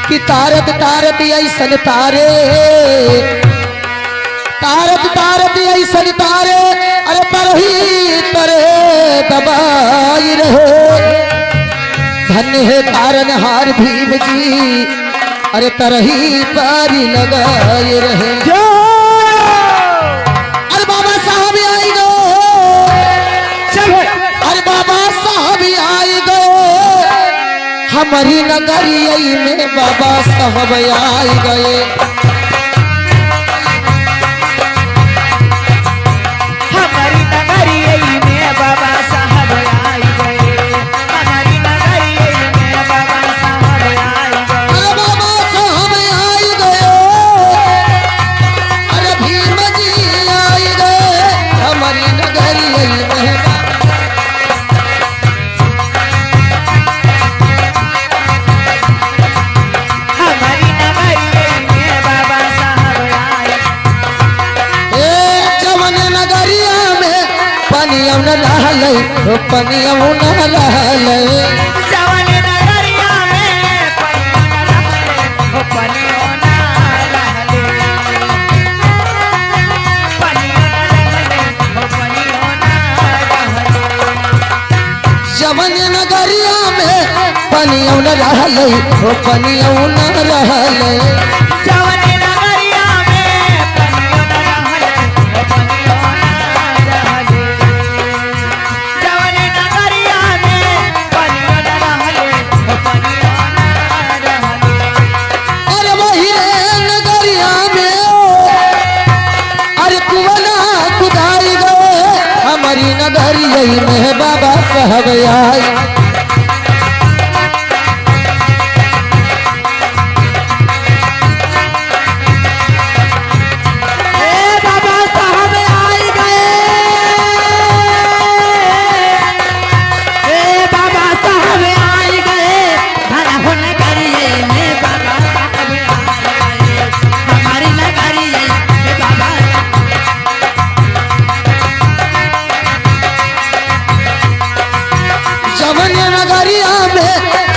कि तारत तारत ऐसन तारे, तारत तारत ऐसन तारे, अरे तरही तरे दबाई रहे। धन्य है कारण हार भीम जी, अरे तरही पारी लगाए रहे। अरे बाबा साहब आई गए, अरे बाबा साहब आई गए, हमारी नगरिया में बाबा साहब आई गए। हमारी नगरिया में बाबा साहब आई गए, हमारी नगरिया में बाबा साहब आई गए। अरे बाबा साहब आई गए, अरे भीम जी आई गए, हमारी नगरिया में। हमारी नगरिया में बाबा साहब आई। जवन नगरिया में पनिया न रहले, पनिया न रहले। जवन नगरिया में पनिया न रहले, ओ पनिया न रहले। पनिया न रहले, ओ पनिया न रहले। जवन नगरिया में पनिया न रहले, पनिया न रहले। जवन नगरिया में पनिया न रहले, ओ पनिया न रहले। जवन नगरिया में पनिया न रहले, ओ पनिया न रहले। अरे वही नगरिया में, अरे कुआं खुदाई गए, हमारी नगरिया में बाबा साहब आई। बाबा साहब आई गए, बाबा साहब आई गए, धन हो नगरिये में बाबा साहब आई गए, हमारी नगरिये में बाबा। जवन नगरिया में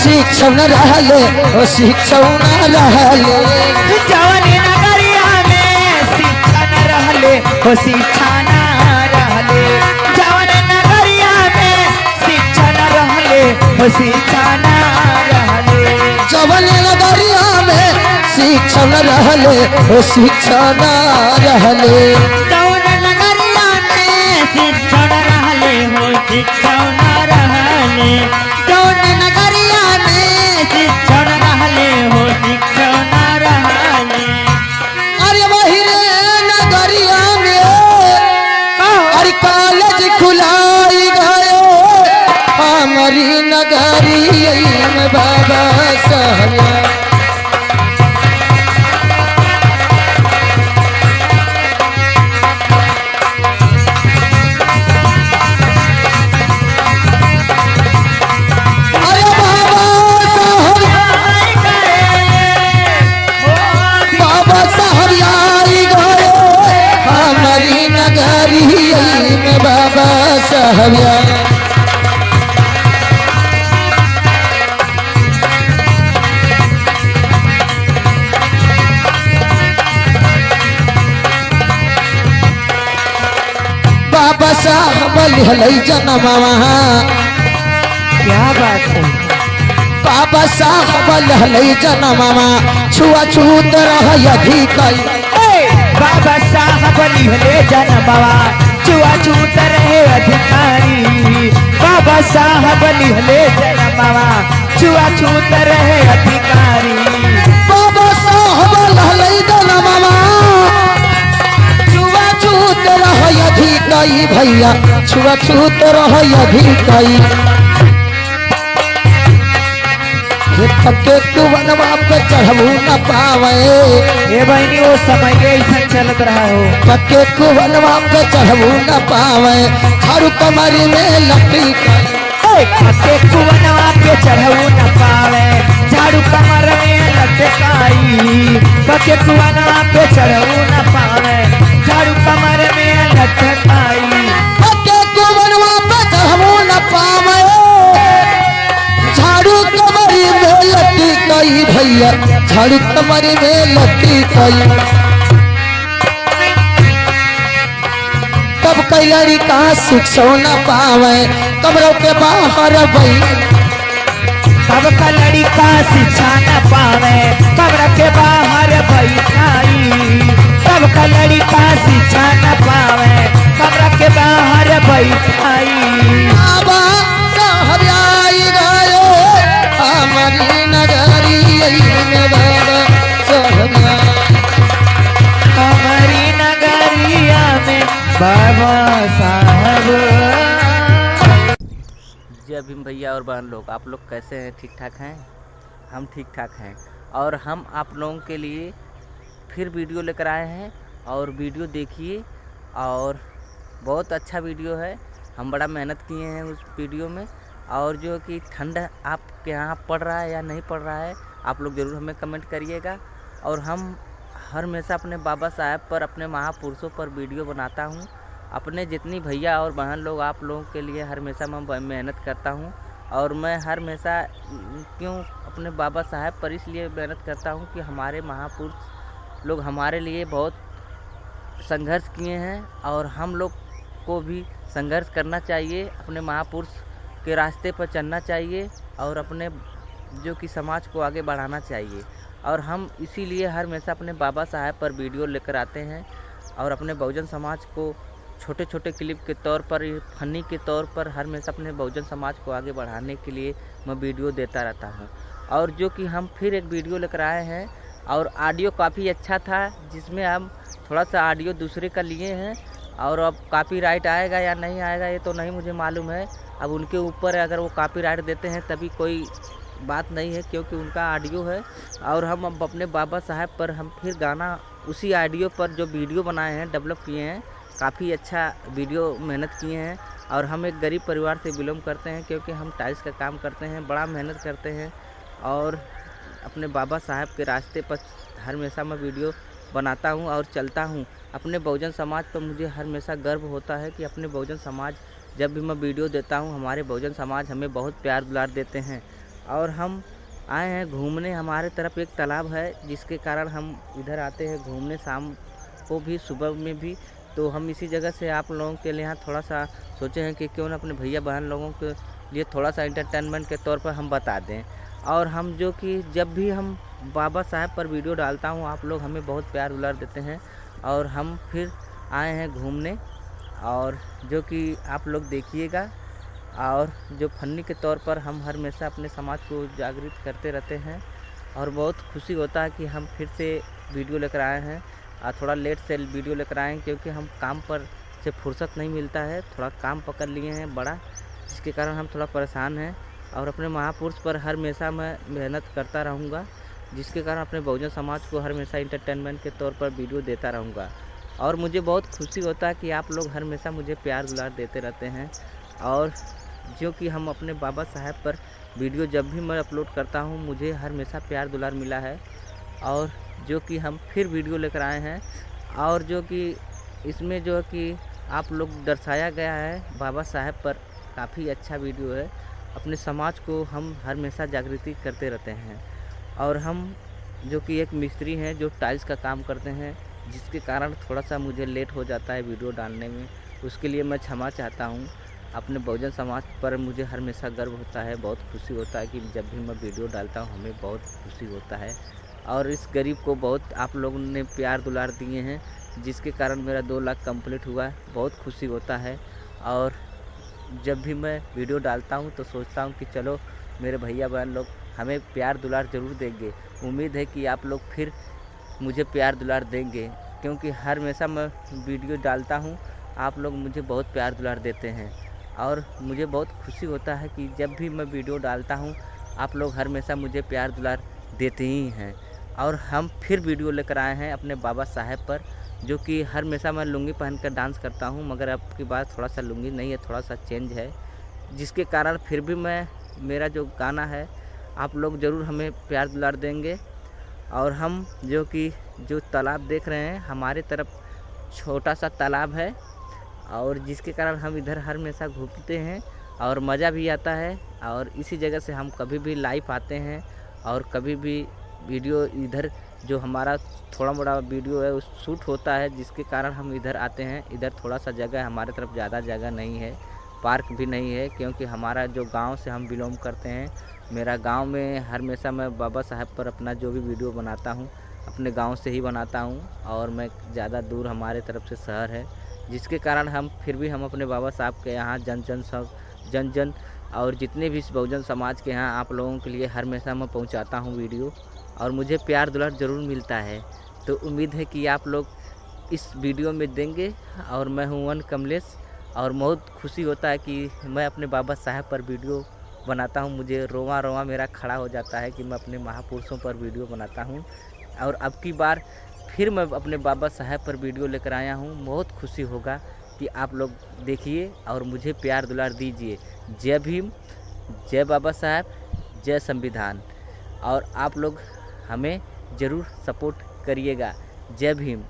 शिक्षा न रहले, शिक्षा न रहले। जवन नगरिया में शिक्षा न रहले, हो शिक्षा न रहले। जवन नगरिया में शिक्षा न रहले, हो शिक्षा न रहले। जवन नगरिया में शिक्षा न रहले, शिक्षा न रहले। जवन नगरिया में शिक्षा न रहले, हो शिक्षा न रहले। जवन नगरिया में शिक्षा न रहले, हो शिक्षा न रहले। अरे वही नगरिया में, अरे कॉलेज खुलाई गए, हमारी नगरिया में बाबा साहब। अरे बाबा साहब, बाबा साहब आई गए, हमारी नगरिया में बाबा साहब आई। बाबा साहब लिहलै जनमवा, क्या बात है। बाबा साहब लिहलै जनमवा, छुआछूत रह अधिकारी। बाबा साहब लिहले जनमवा, छुआछूत रहे अधिकारी। बाबा साहब लिहले जनमवा, छुआछूत रहे अधिकारी। बाबा साहब लिहलै जनमवा, छुआछूत रह अधिकारी। भैया छुआछूत रह अधिकारी। पक्के कुवनवा पे चढ़ू न पावे, ये बहनी वो समय ऐसा चलत रहा हो। पक्के कुवनवा पे चढ़ू न पावे, हर कमरी में लकड़ी पक्के कुवनवा पे चढ़ू न पावे, झाड़ू कमर में लटकाई। पक्के कुवनवा पे चढ़ू न पावे, झाड़ू कमर में लटकाई। पक्के कुवनवा पे चढ़ू न पावे, झाड़ू कमरी में लटकाई। भैया झाड़ू कमर में लती कई तब कई लड़का सुख सो न पावे कमरों के बाहर बैठ तब का लड़का शिक्षा न पावे कब्र के बाहर बैठाई तब का लड़का शिक्षा न पावे कब्र के बाहर बैठाई बाबा साहब आई गयो हमारी नगरिया में बाबा साहब हमारी नगरिया में बाबा साहब। जय भीम भैया और बहन लोग, आप लोग कैसे हैं? ठीक ठाक हैं? हम ठीक ठाक हैं और हम आप लोगों के लिए फिर वीडियो लेकर आए हैं और वीडियो देखिए और बहुत अच्छा वीडियो है। हम बड़ा मेहनत किए हैं उस वीडियो में और जो कि ठंड आपके यहाँ पड़ रहा है या नहीं पड़ रहा है आप लोग ज़रूर हमें कमेंट करिएगा। और हम हर हमेशा अपने बाबा साहब पर, अपने महापुरुषों पर वीडियो बनाता हूँ। अपने जितनी भैया और बहन लोग आप लोगों के लिए हर हमेशा मैं मेहनत करता हूँ और मैं हर हमेशा क्यों अपने बाबा साहब पर इसलिए मेहनत करता हूँ कि हमारे महापुरुष लोग हमारे लिए बहुत संघर्ष किए हैं और हम लोग को भी संघर्ष करना चाहिए, अपने महापुरुष के रास्ते पर चलना चाहिए और अपने जो कि समाज को आगे बढ़ाना चाहिए। और हम इसीलिए हर हमेशा अपने बाबा साहब पर वीडियो लेकर आते हैं और अपने बहुजन समाज को छोटे छोटे क्लिप के तौर पर, फनी के तौर पर हर हमेशा अपने बहुजन समाज को आगे बढ़ाने के लिए मैं वीडियो देता रहता हूं। और जो कि हम फिर एक वीडियो लेकर आए हैं और ऑडियो काफ़ी अच्छा था, जिसमें हम थोड़ा सा ऑडियो दूसरे का लिए हैं और अब कॉपीराइट आएगा या नहीं आएगा ये तो नहीं मुझे मालूम है। अब उनके ऊपर अगर वो कॉपीराइट देते हैं तभी कोई बात नहीं है, क्योंकि उनका ऑडियो है। और हम अब अपने बाबा साहब पर हम फिर गाना उसी ऑडियो पर जो वीडियो बनाए हैं, डेवलप किए हैं, काफ़ी अच्छा वीडियो मेहनत किए हैं। और हम एक गरीब परिवार से बिलोंग करते हैं, क्योंकि हम टाइल्स का काम करते हैं, बड़ा मेहनत करते हैं और अपने बाबा साहब के रास्ते पर हर हमेशा मैं वीडियो बनाता हूं और चलता हूं। अपने बहुजन समाज पर मुझे हर हमेशा गर्व होता है कि अपने बहुजन समाज, जब भी मैं वीडियो देता हूं, हमारे बहुजन समाज हमें बहुत प्यार दुलार देते हैं। और हम आए हैं घूमने, हमारे तरफ एक तालाब है जिसके कारण हम इधर आते हैं घूमने, शाम को भी सुबह में भी। तो हम इसी जगह से आप लोगों के लिए यहाँ थोड़ा सा सोचे हैं कि क्यों ना अपने भैया बहन लोगों के लिए थोड़ा सा एंटरटेनमेंट के तौर पर हम बता दें। और हम जो कि जब भी हम बाबा साहब पर वीडियो डालता हूँ आप लोग हमें बहुत प्यार दुलार देते हैं और हम फिर आए हैं घूमने और जो कि आप लोग देखिएगा। और जो फनी के तौर पर हम हर हमेशा अपने समाज को जागृत करते रहते हैं और बहुत खुशी होता है कि हम फिर से वीडियो लेकर आए हैं। और थोड़ा लेट से वीडियो लेकर आए हैं क्योंकि हम काम पर से फुर्सत नहीं मिलता है, थोड़ा काम पकड़ लिए हैं बड़ा, जिसके कारण हम थोड़ा परेशान हैं। और अपने महापुरुष पर हर हमेशा मैं मेहनत करता रहूँगा, जिसके कारण अपने बहुजन समाज को हर हमेशा इंटरटेनमेंट के तौर पर वीडियो देता रहूँगा। और मुझे बहुत खुशी होता है कि आप लोग हर हमेशा मुझे प्यार दुलार देते रहते हैं। और जो कि हम अपने बाबा साहब पर वीडियो जब भी मैं अपलोड करता हूं मुझे हर हमेशा प्यार दुलार मिला है। और जो कि हम फिर वीडियो लेकर आए हैं और जो कि इसमें जो कि आप लोग दर्शाया गया है बाबा साहब पर, काफ़ी अच्छा वीडियो है। अपने समाज को हम हर हमेशा जागृति करते रहते हैं। और हम जो कि एक मिस्त्री हैं जो टाइल्स का काम करते हैं, जिसके कारण थोड़ा सा मुझे लेट हो जाता है वीडियो डालने में, उसके लिए मैं क्षमा चाहता हूँ। अपने बहुजन समाज पर मुझे हर हमेशा गर्व होता है, बहुत खुशी होता है कि जब भी मैं वीडियो डालता हूँ हमें बहुत खुशी होता है। और इस गरीब को बहुत आप लोगों ने प्यार दुलार दिए हैं, जिसके कारण मेरा 2 लाख कंप्लीट हुआ, बहुत खुशी होता है। और जब भी मैं वीडियो डालता हूँ तो सोचता हूँ कि चलो मेरे भैया बहन लोग हमें प्यार दुलार ज़रूर देंगे। उम्मीद है कि आप लोग फिर मुझे प्यार दुलार देंगे, क्योंकि हर हमेशा मैं वीडियो डालता हूँ आप लोग मुझे बहुत प्यार दुलार देते हैं। और मुझे बहुत खुशी होता है कि जब भी मैं वीडियो डालता हूँ आप लोग हर हमेशा मुझे प्यार दुलार देते ही हैं। और हम फिर वीडियो लेकर आए हैं अपने बाबा साहब पर, जो कि हर हमेशा मैं लुंगी पहनकर डांस करता हूँ, मगर अब की बात थोड़ा सा लुंगी नहीं है, थोड़ा सा चेंज है, जिसके कारण फिर भी मेरा जो गाना है आप लोग ज़रूर हमें प्यार दुलार देंगे। और हम जो तालाब देख रहे हैं हमारे तरफ छोटा सा तालाब है और जिसके कारण हम इधर हर हमेशा घूमते हैं और मज़ा भी आता है। और इसी जगह से हम कभी भी लाइव आते हैं और कभी भी वीडियो इधर जो हमारा थोड़ा मोड़ा वीडियो है उस शूट होता है, जिसके कारण हम इधर आते हैं। इधर थोड़ा सा जगह है, हमारे तरफ ज़्यादा जगह नहीं है, पार्क भी नहीं है, क्योंकि हमारा जो गांव से हम बिलोंग करते हैं, मेरा गांव में हमेशा मैं बाबा साहब पर अपना जो भी वीडियो बनाता हूं अपने गांव से ही बनाता हूं, और मैं ज़्यादा दूर हमारे तरफ से शहर है, जिसके कारण हम फिर भी हम अपने बाबा साहब के यहाँ जन जन और जितने भी बहुजन समाज के यहाँ आप लोगों के लिए हमेशा मैं पहुँचाता हूँ वीडियो, और मुझे प्यार दुलार ज़रूर मिलता है। तो उम्मीद है कि आप लोग इस वीडियो में देंगे। और मैं हूँ वन कमलेश, और बहुत खुशी होता है कि मैं अपने बाबा साहब पर वीडियो बनाता हूँ। मुझे रोवा रोवा मेरा खड़ा हो जाता है कि मैं अपने महापुरुषों पर वीडियो बनाता हूँ, और अब की बार फिर मैं अपने बाबा साहब पर वीडियो लेकर आया हूँ। बहुत खुशी होगा कि आप लोग देखिए और मुझे प्यार दुलार दीजिए। जय भीम, जय बाबा साहब, जय संविधान। और आप लोग हमें ज़रूर सपोर्ट करिएगा। जय भीम।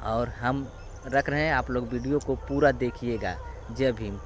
और हम रख रहे हैं, आप लोग वीडियो को पूरा देखिएगा। जय भीम।